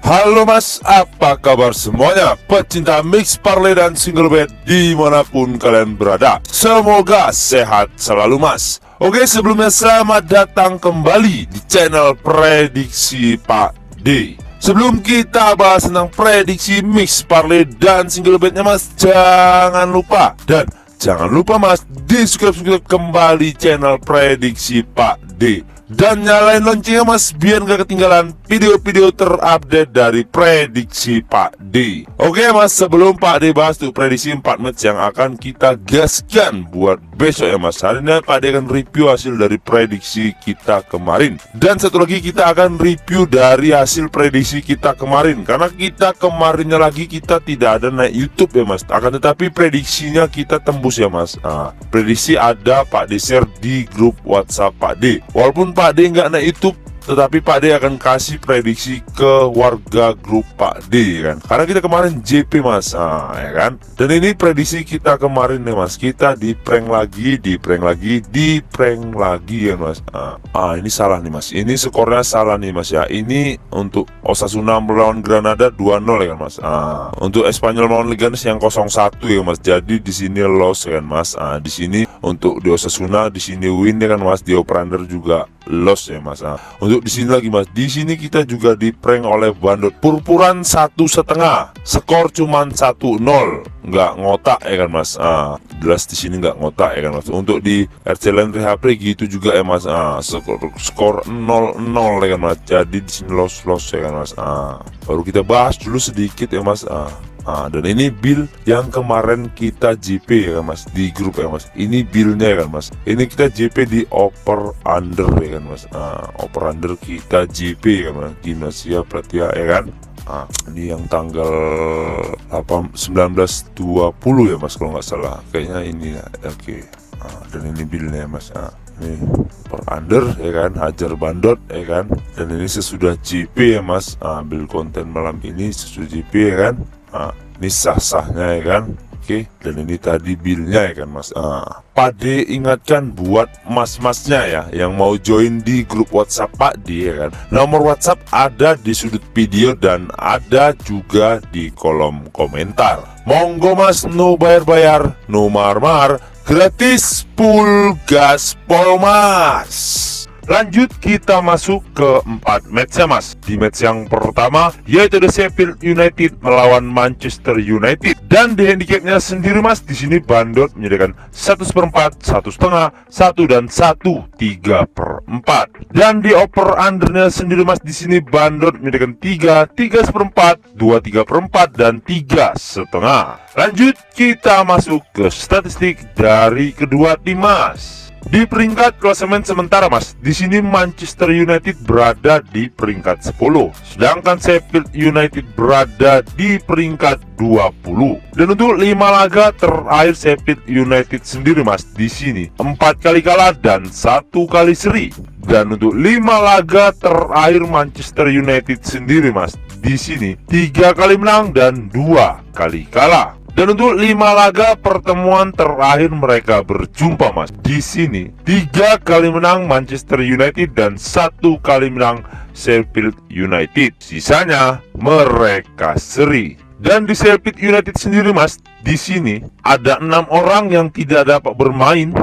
Halo mas, apa kabar semuanya? Pecinta mix parlay dan single bet dimanapun kalian berada, semoga sehat selalu mas. Oke, sebelumnya selamat datang kembali di channel Prediksi Pak D. Sebelum kita bahas tentang prediksi mix parlay dan single betnya mas, jangan lupa mas di subscribe kembali channel Prediksi Pak D dan nyalain loncengnya mas, biar gak ketinggalan video-video terupdate dari Prediksi Pak D. Oke mas, sebelum Pak D bahas tuh prediksi 4 match yang akan kita gaskan buat besok ya mas, hari ini Pak D akan review hasil dari prediksi kita kemarin. Dan satu lagi, kita akan review dari hasil prediksi kita kemarin, karena kita kemarinnya lagi kita tidak ada naik YouTube ya mas, akan tetapi prediksinya kita tembus ya mas. Prediksi ada Pak D share di grup WhatsApp Pak D. Walaupun Pak D nggak naik YouTube, tetapi Pak D akan kasih prediksi ke warga grup Pak D kan, karena kita kemarin JP mas, ya kan. Dan ini prediksi kita kemarin nih mas, kita di prank lagi ya mas. Ini salah nih mas, ini skornya salah nih mas ya. Ini untuk Osasuna melawan Granada 2-0 ya kan mas. Untuk Espanyol melawan Leganes yang 0-1 ya mas. Jadi di sini loss ya kan mas. Di sini untuk di Osasuna di sini win ya kan mas. Di Operander juga loss ya mas. Untuk di sini lagi mas, di sini kita juga di prank oleh Bandot Purpuran 1,5, skor cuman 1-0, nggak ngotak ya kan mas. Jelas di sini nggak ngotak ya kan mas. Untuk di RC Land Rehab gitu juga ya mas. Skor 0-0 ya kan mas. Jadi di sini loss ya kan mas. Baru kita bahas dulu sedikit ya mas. Dan ini bill yang kemarin kita JP ya kan mas, di grup ya mas. Ini billnya ya kan mas. Ini kita JP di over under ya kan mas. Over under kita JP ya kan mas. Gimnasia Pratia ya kan. Ini yang tanggal 19/20 ya mas kalau nggak salah. Kayaknya ini ya. Oke. Dan ini billnya ya mas. Ini per under ya kan, Hajar Bandot ya kan. Dan ini sesudah JP ya mas. Bill konten malam ini sesudah JP ya kan. Ini sah-sahnya ya kan. Oke, dan ini tadi billnya ya kan mas. Pak D ingatkan buat mas-masnya ya yang mau join di grup WhatsApp Pak D ya kan. Nomor WhatsApp ada di sudut video dan ada juga di kolom komentar. Monggo mas, no bayar-bayar, no mar-mar, gratis full gaspol mas. Lanjut kita masuk ke 4 match ya mas. Di match yang pertama yaitu The Sheffield United melawan Manchester United, dan di handicapnya sendiri mas, di sini Bandot menyediakan 1/4, 1,5, 1 dan 1/3/4. Dan di over undernya sendiri mas, di sini Bandot menyediakan 3, 3/4, 2/3/4 dan 3,5. Lanjut kita masuk ke statistik dari kedua tim mas. Di peringkat klasemen sementara mas, di sini Manchester United berada di peringkat 10, sedangkan Sheffield United berada di peringkat 20. Dan untuk 5 laga terakhir Sheffield United sendiri mas, di sini 4 kali kalah dan 1 kali seri. Dan untuk 5 laga terakhir Manchester United sendiri mas, di sini 3 kali menang dan 2 kali kalah. Dan untuk 5 laga pertemuan terakhir mereka berjumpa mas, di sini 3 kali menang Manchester United dan 1 kali menang Sheffield United. Sisanya mereka seri. Dan di Sheffield United sendiri mas, di sini ada 6 orang yang tidak dapat bermain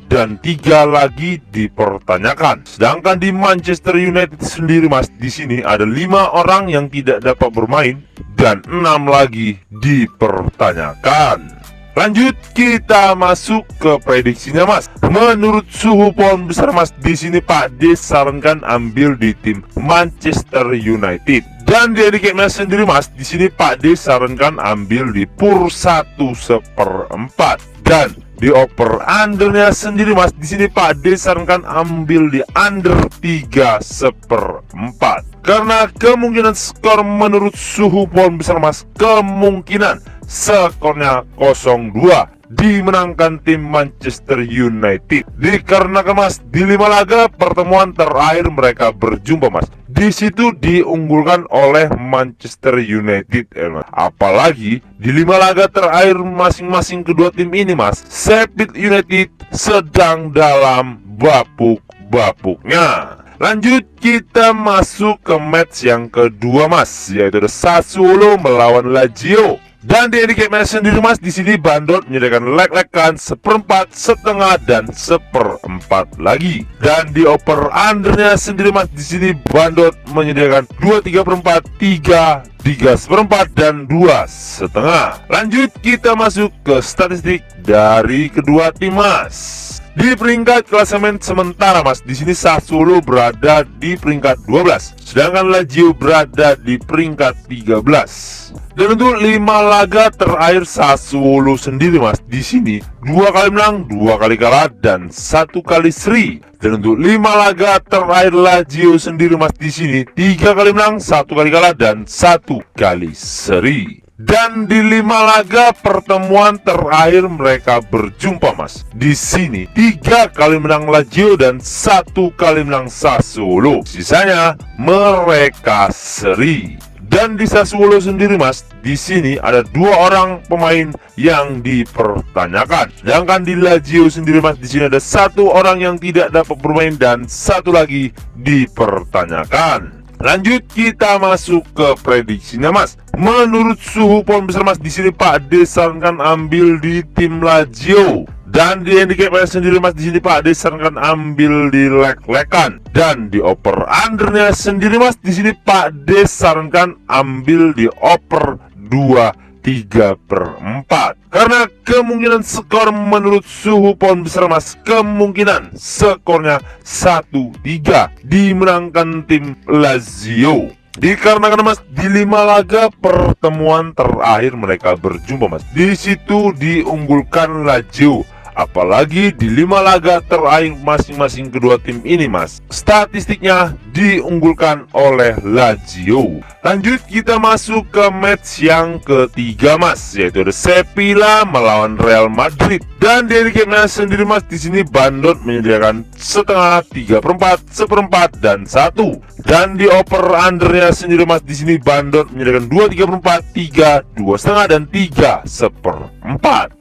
dan 3 lagi dipertanyakan. Sedangkan di Manchester United sendiri mas, di sini ada 5 orang yang tidak dapat bermain dan 6 lagi dipertanyakan. Lanjut kita masuk ke prediksinya mas. Menurut suhu pohon besar mas, di sini Pak D sarankan ambil di tim Manchester United. Dan di handicapnya sendiri mas, di sini Pak D sarankan ambil di pur 1/4. Dan di over undernya sendiri mas, di sini Pak D sarankan ambil di under 3/4. Karena kemungkinan skor menurut suhu pohon besar mas, kemungkinan skornya 0-2 dimenangkan tim Manchester United. Dikarenakan mas, di 5 laga pertemuan terakhir mereka berjumpa mas, di situ diunggulkan oleh Manchester United apalagi di 5 laga terakhir masing-masing kedua tim ini mas, Sheffield United sedang dalam bapuk-bapuknya. Lanjut kita masuk ke match yang kedua mas, yaitu ada Sassuolo melawan Lazio. Dan di handicap match sendiri mas, di sini Bandot menyediakan leg-legan 1/4, setengah dan 1/4 lagi. Dan di over undernya sendiri mas, di sini Bandot menyediakan 2/3/4, 3/4 dan 2/2. Lanjut kita masuk ke statistik dari kedua tim mas. Di peringkat klasemen sementara mas, di sini Sassuolo berada di peringkat 12, sedangkan Lazio berada di peringkat 13. Dan untuk 5 laga terakhir Sassuolo sendiri mas, di sini 2 kali menang, 2 kali kalah dan 1 kali seri. Dan untuk 5 laga terakhir Lazio sendiri mas, di sini 3 kali menang, 1 kali kalah dan 1 kali seri. Dan di 5 laga pertemuan terakhir mereka berjumpa mas, di sini 3 kali menang Lazio dan 1 kali menang Sassuolo. Sisanya mereka seri. Dan di Sassuolo sendiri mas, di sini ada 2 orang pemain yang dipertanyakan. Sedangkan di Lazio sendiri mas, di sini ada 1 orang yang tidak dapat bermain dan 1 lagi dipertanyakan. Lanjut kita masuk ke prediksinya mas. Menurut suhu poin besar mas, di sini Pak D sarankan ambil di tim Lazio. Dan di handicap sendiri mas, di sini Pak D sarankan ambil di leg-legan. Dan di over undernya sendiri mas, di sini Pak D sarankan ambil di over 2/3/4. Karena kemungkinan skor menurut suhu poin besar mas, kemungkinan skornya 1-3 dimenangkan tim Lazio. Dikarenakan mas, di 5 laga pertemuan terakhir mereka berjumpa mas, di situ diunggulkan Lazio. Apalagi di 5 laga terakhir masing-masing kedua tim ini mas, statistiknya diunggulkan oleh Lazio. Lanjut kita masuk ke match yang ketiga mas, yaitu ada Sevilla melawan Real Madrid. Dan di handicap match sendiri mas, di sini Bandot menyediakan setengah, 3/4, 1/4 dan 1. Dan di over undernya sendiri mas, di sini Bandot menyediakan 2/3/4, 3, 2/2 dan 3/4.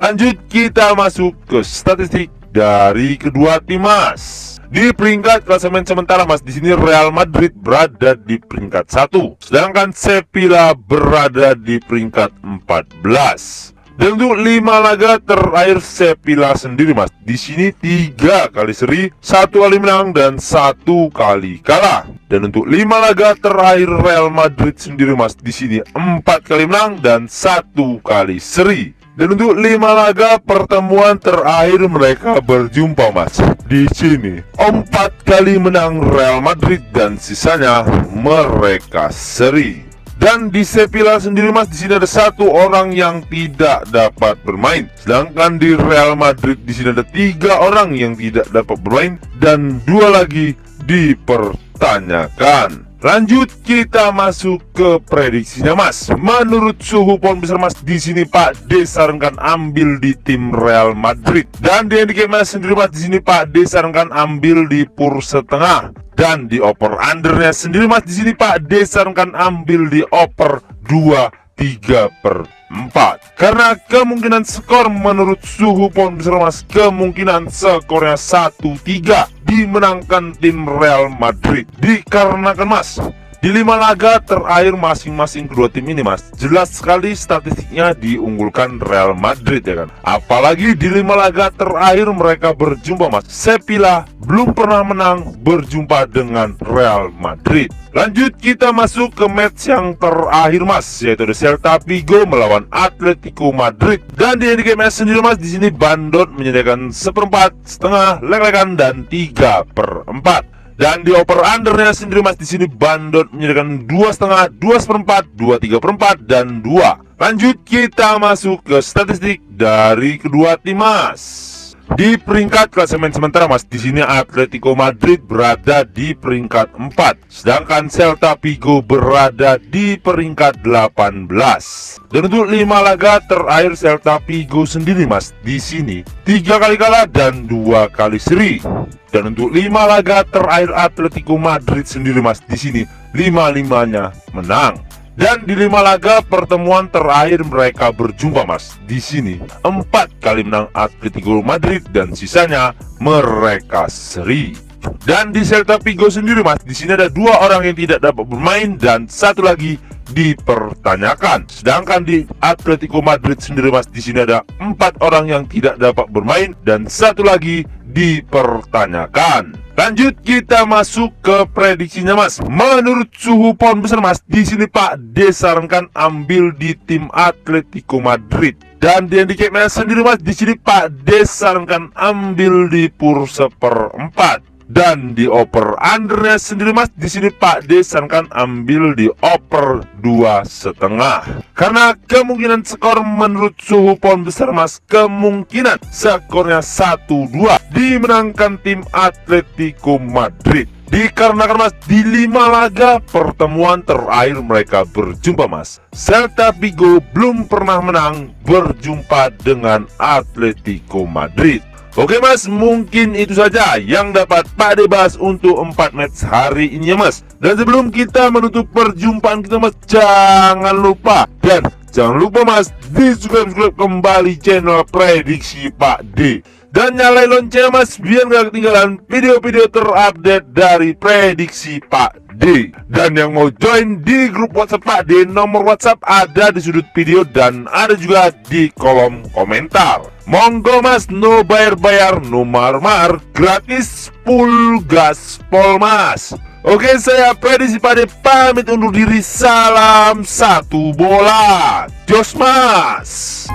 Lanjut kita masuk ke statistik dari kedua tim mas. Di peringkat klasemen sementara mas, di sini Real Madrid berada di peringkat 1, sedangkan Sevilla berada di peringkat 14. Dan untuk 5 laga terakhir Sevilla sendiri mas, di sini 3 kali seri, 1 kali menang dan 1 kali kalah. Dan untuk 5 laga terakhir Real Madrid sendiri mas, di sini 4 kali menang dan 1 kali seri. Dan untuk 5 laga pertemuan terakhir mereka berjumpa mas, di sini 4 kali menang Real Madrid dan sisanya mereka seri. Dan di Sevilla sendiri mas, di sini ada 1 orang yang tidak dapat bermain, sedangkan di Real Madrid di sini ada 3 orang yang tidak dapat bermain dan 2 lagi dipertanyakan. Lanjut kita masuk ke prediksinya mas. Menurut suhu poin besar mas, di sini Pak D sarankan ambil di tim Real Madrid. Dan di handicap mas sendiri mas, di sini Pak D sarankan ambil di pur setengah. Dan di over undernya sendiri mas, di sini Pak D sarankan ambil di over 2/3/4. Karena kemungkinan skor menurut suhu poin besar mas, kemungkinan skornya 1-3 dimenangkan tim Real Madrid. Dikarenakan mas, di 5 laga terakhir masing-masing kedua tim ini mas, jelas sekali statistiknya diunggulkan Real Madrid ya kan. Apalagi di 5 laga terakhir mereka berjumpa mas, Sevilla belum pernah menang berjumpa dengan Real Madrid. Lanjut kita masuk ke match yang terakhir mas, yaitu ada Celta Vigo melawan Atletico Madrid. Dan di handicap match sendiri mas, di sini Bandot menyediakan 1/4, setengah, leg-legan dan 3/4. Dan di over undernya sendiri mas, di sini Bandot menyediakan 2/2, 2/4, 2/3/4 dan 2. Lanjut kita masuk ke statistik dari kedua tim mas. Di peringkat klasemen sementara mas, di sini Atletico Madrid berada di peringkat 4, sedangkan Celta Vigo berada di peringkat 18. Dan untuk 5 laga terakhir Celta Vigo sendiri mas, di sini 3 kali kalah dan 2 kali seri. Dan untuk 5 laga terakhir Atletico Madrid sendiri mas, di sini 5-5-nya menang. Dan di 5 laga pertemuan terakhir mereka berjumpa mas, di sini 4 kali menang Atletico Madrid dan sisanya mereka seri. Dan di Celta Vigo sendiri mas, di sini ada 2 orang yang tidak dapat bermain dan 1 lagi dipertanyakan. Sedangkan di Atletico Madrid sendiri mas, di sini ada 4 orang yang tidak dapat bermain dan 1 lagi dipertanyakan. Lanjut kita masuk ke prediksinya mas. Menurut suhu pound besar mas, di sini Pak D sarankan ambil di tim Atletico Madrid. Dan di handicapnya sendiri mas, di sini Pak D sarankan ambil di pur 1/4. Dan di oper undernya sendiri mas, di sini Pak D sarankan ambil di oper 2,5. Karena kemungkinan skor menurut suhu pound besar mas, kemungkinan skornya 1-2 dimenangkan tim Atletico Madrid. Dikarenakan mas, di 5 laga pertemuan terakhir mereka berjumpa mas, Celta Vigo belum pernah menang berjumpa dengan Atletico Madrid. Oke mas, mungkin itu saja yang dapat Pak D bahas untuk 4 match hari ini ya mas. Dan sebelum kita menutup perjumpaan kita mas, jangan lupa mas di subscribe kembali channel Prediksi Pak D. Dan nyalain loncengnya mas, biar gak ketinggalan video-video terupdate dari Prediksi Pak D. Dan yang mau join di grup WhatsApp Pak D, nomor WhatsApp ada di sudut video dan ada juga di kolom komentar. Monggo mas, no bayar-bayar, no mar-mar, gratis full gaspol mas. Oke, saya Prediksi Pak D pamit undur diri. Salam satu bola, jos mas.